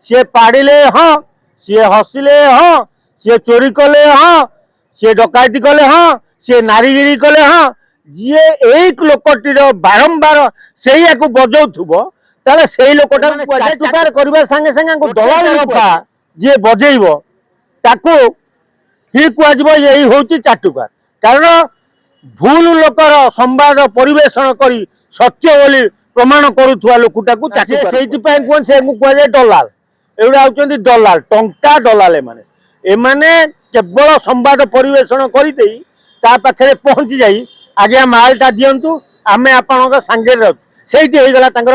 सी पाड़िले हाँ, सी हसिले हाँ, सी चोरी कले हाँ, सी डकायती कले हाँ, सी नारीगिरी कले हाँ, जी एक लोकटीर बारंबार से बजाऊ ताले से लोकटा चाटुकार करने संगे संगे दलाल रफा जी बजेब ताकू ही कह यही हूँ चाटुकार। कारण भूल लोकर संवाद परिवेशन करी सत्य बोली प्रमाण करुवा लोकटा को से कहुए दलाल एगुड़ा हूँ दलाल टंका दलाल एमाने केवल संवाद परिवेशन कर पाखे पहुँची जाई आज्ञा मालटा दिंतु आम आपण सांगे से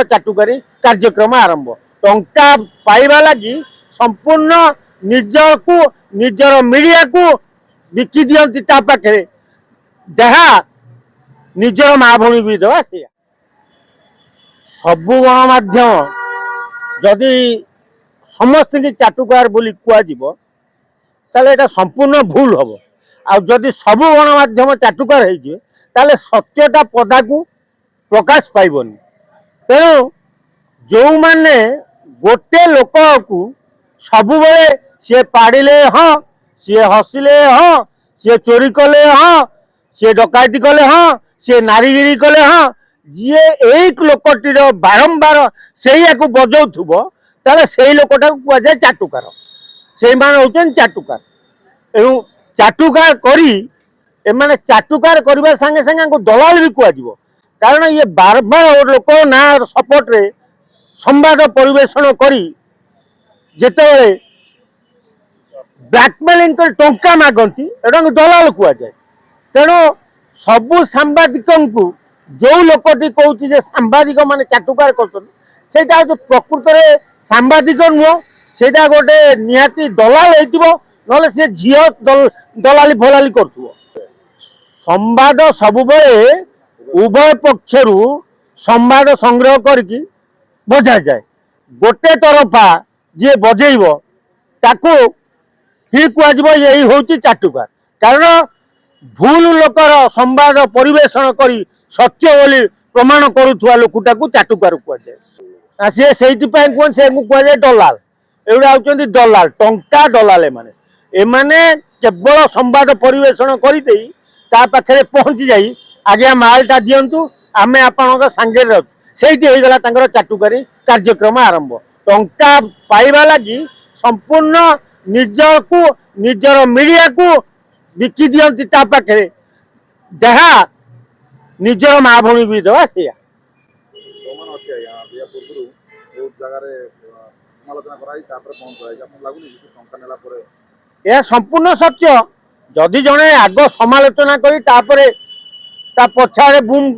चाटुकारी कार्यक्रम आरंभ टंका पाइबा लगी संपूर्ण निजर निजर मीडिया को बिकी दिखती पाखे जहाँ निजर माँ भूमि भी दवा से सबु गणमाध्यम जदि समस्त की चाटुकार बोली कह संपूर्ण भूल हम आदि सबु गणमाध्यम चाटुकार हो सत्यटा पदा को प्रकाश पाइबनी। तेणु जो माने गोटे लोक को सब सी पाड़िले हाँ, सी हसिले हाँ, सी चोरी कले हाँ, सी डकायती कले हाँ, सी नारीगिरी कले हाँ, जी एक लोकटीर बारंबार से बजाऊ ताले से लोकटा कहुए चाटुकार से हूँ चाटुकार। एवं चाटुकार करी एमाने चाटुकार करने संगे संगे दलाल भी कह कारण ये बार बार लोक ना सपोर्ट रे संवाद परिवेशन करी जिते ब्लैकमेलिंग कर टंका मागती एटा दलाल कह जाए। तेणु सबू सांबादिक को जो लोकटी कहूँ सांबादिक मान चाटुकार करता प्रकृत में सांबादिक नुह से गोटे निहाती दलाल होते सी झील दलाली फलाली कर संवाद सबुबले उभय पक्षर संवाद संग्रह करके बजा जाए गोटे तरफा जी बजेब ताकू ही कह यही हूँ चाटुकार। कारण भूल लोकर संवाद परिवेशन करी सत्य बोली प्रमाण करुवा लोकटा को चाटुकार कहुए सी से कहुए दलाल एगुड़ा हूँ दलाल टंका दलाल एमाने केवल संवाद परिवेशन कर पाखे पहुँची जाई आज्ञा मालटा दिंतु आम आपण सांगे से चाटुकारी कार्यक्रम आरंभ टंका पाइबा लगी संपूर्ण निजर को निजर मीडिया को बिकी दिखती पाखे जहाँ निजर माँ भूमि भी दवा से यह संपूर्ण सत्य जदि जड़े आग समालोचना करी पछाड़े बुम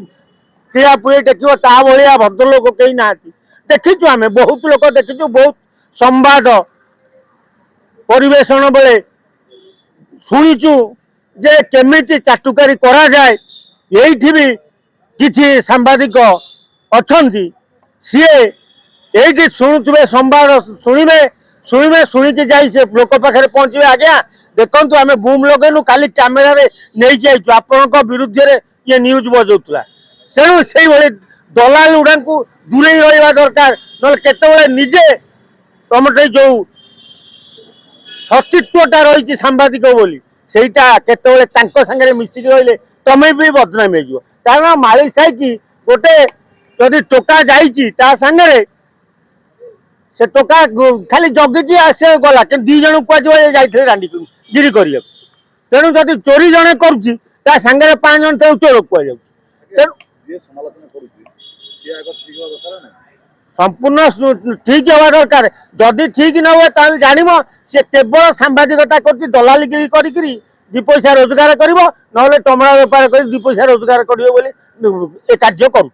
क्रिया पुरी टेकिव ता भाया भद्र लोक कहीं ना देखीचु आम बहुत लोक देखीचु बहुत संवाद परिवेशन बेले शुणीचु जे केमिति चाटुकारी करा जाए यही भी किसी सांबादिक अच्छा सी ये शुणुवे संवाद शुणे शुणे शुणिकी जाई से लोक पाखे पहुँचे आज्ञा देखु आम बुम लगेनु काली कैमेरा नहीं जाइए आपण विरुद्ध ये न्यूज बजाऊला तेणु से दलाल गुड़ा को दूरे रहा दरकार ना केत निजे तुम जो सतीत्वटा रही सांबादिक बोली सेटा केत सांगे मिसिक रही तुम्हें भी बदनामी हो कारण माली साई गोटे जदि टोका जांगे से टोका खाली जगी आसे गला कि दी जन कहुए जाइए रांडी गिरी कर तेणु जदि चोरी जड़े कर सांगे 5 जन चोर कह संपूर्ण ठीक हवा दरकार जदि ठीक न हुए ताल जानिब से केवल सांबादिकता कर दलालीगिरी कर दी पैसा रोजगार कर टमड़ा बेपार कर 2 पैसा रोजगार कर कार्य कर।